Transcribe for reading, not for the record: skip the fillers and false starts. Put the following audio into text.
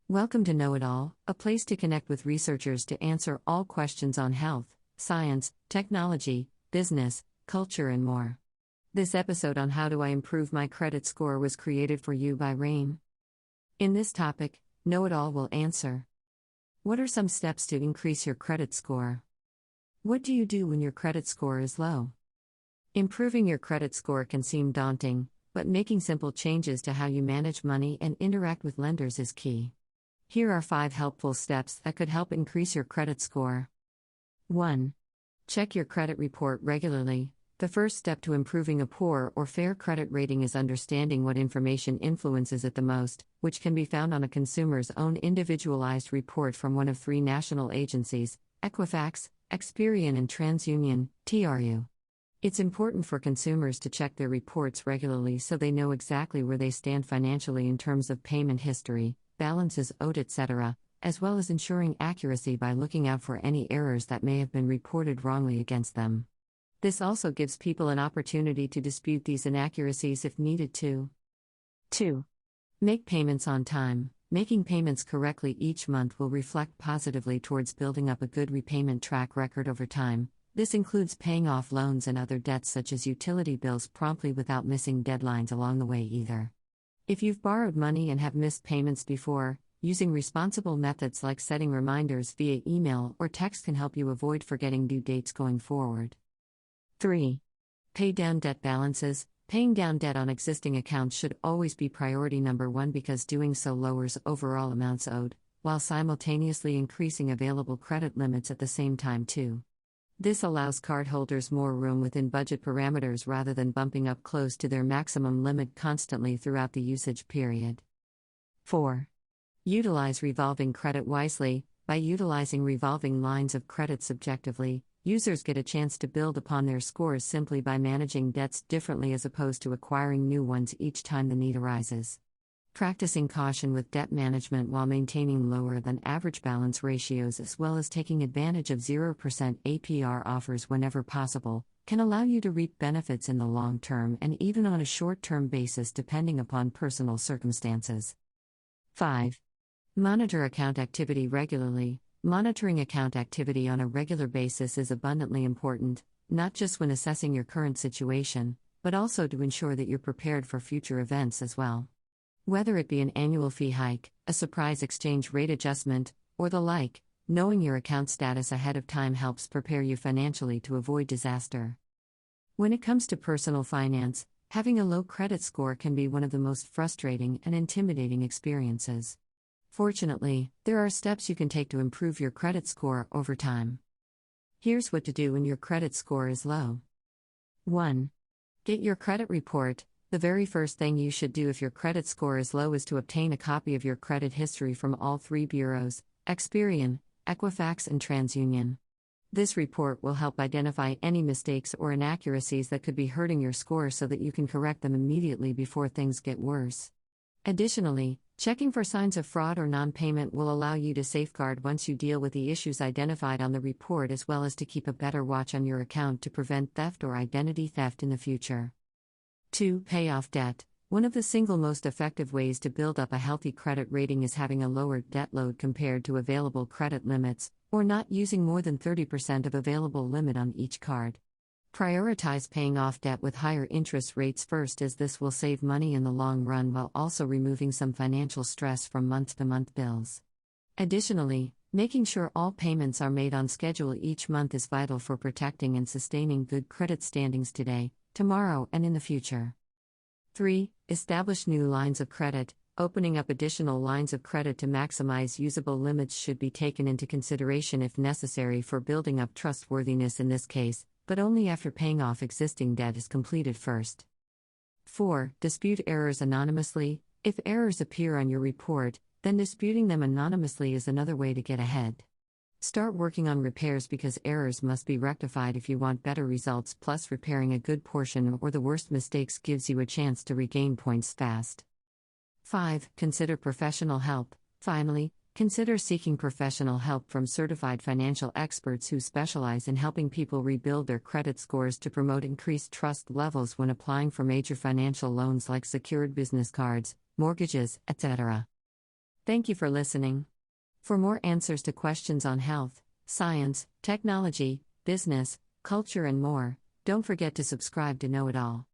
Welcome to Know It All, a place to connect with researchers to answer all questions on health, science, technology, business, culture, and more. This episode on How Do I Improve My Credit Score was created for you by Rain. In this topic, Know It All will answer: what are some steps to increase your credit score? What do you do when your credit score is low? Improving your credit score can seem daunting, but making simple changes to how you manage money and interact with lenders is key. Here are 5 helpful steps that could help increase your credit score. 1. Check your credit report regularly. The first step to improving a poor or fair credit rating is understanding what information influences it the most, which can be found on a consumer's own individualized report from one of 3 national agencies, Equifax, Experian, and TransUnion, TRU. It's important for consumers to check their reports regularly so they know exactly where they stand financially in terms of payment history, balances owed, etc., as well as ensuring accuracy by looking out for any errors that may have been reported wrongly against them. This also gives people an opportunity to dispute these inaccuracies if needed to. 2. Make payments on time. Making payments correctly each month will reflect positively towards building up a good repayment track record over time. This includes paying off loans and other debts such as utility bills promptly without missing deadlines along the way either. If you've borrowed money and have missed payments before, using responsible methods like setting reminders via email or text can help you avoid forgetting due dates going forward. 3. Pay down debt balances. Paying down debt on existing accounts should always be priority number 1 because doing so lowers overall amounts owed, while simultaneously increasing available credit limits at the same time too. This allows cardholders more room within budget parameters rather than bumping up close to their maximum limit constantly throughout the usage period. 4. Utilize revolving credit wisely. By utilizing revolving lines of credit subjectively, users get a chance to build upon their scores simply by managing debts differently as opposed to acquiring new ones each time the need arises. Practicing caution with debt management while maintaining lower than average balance ratios as well as taking advantage of 0% APR offers whenever possible, can allow you to reap benefits in the long term and even on a short-term basis depending upon personal circumstances. 5. Monitor account activity regularly. Monitoring account activity on a regular basis is abundantly important, not just when assessing your current situation, but also to ensure that you're prepared for future events as well. Whether it be an annual fee hike, a surprise exchange rate adjustment, or the like, knowing your account status ahead of time helps prepare you financially to avoid disaster. When it comes to personal finance, having a low credit score can be one of the most frustrating and intimidating experiences. Fortunately, there are steps you can take to improve your credit score over time. Here's what to do when your credit score is low. 1. Get your credit report. The very first thing you should do if your credit score is low is to obtain a copy of your credit history from all 3 bureaus, Experian, Equifax, and TransUnion. This report will help identify any mistakes or inaccuracies that could be hurting your score so that you can correct them immediately before things get worse. Additionally, checking for signs of fraud or non-payment will allow you to safeguard once you deal with the issues identified on the report as well as to keep a better watch on your account to prevent theft or identity theft in the future. 2. Pay off debt. One of the single most effective ways to build up a healthy credit rating is having a lower debt load compared to available credit limits, or not using more than 30% of available limit on each card. Prioritize paying off debt with higher interest rates first, as this will save money in the long run while also removing some financial stress from month-to-month bills. Additionally, making sure all payments are made on schedule each month is vital for protecting and sustaining good credit standings today, tomorrow, and in the future. 3. Establish new lines of credit. Opening up additional lines of credit to maximize usable limits should be taken into consideration if necessary for building up trustworthiness in this case, but only after paying off existing debt is completed first. 4. Dispute errors anonymously. If errors appear on your report, then disputing them anonymously is another way to get ahead. Start working on repairs because errors must be rectified if you want better results, plus repairing a good portion or the worst mistakes gives you a chance to regain points fast. 5. Consider professional help. Finally, consider seeking professional help from certified financial experts who specialize in helping people rebuild their credit scores to promote increased trust levels when applying for major financial loans like secured business cards, mortgages, etc. Thank you for listening. For more answers to questions on health, science, technology, business, culture, and more, don't forget to subscribe to Know It All.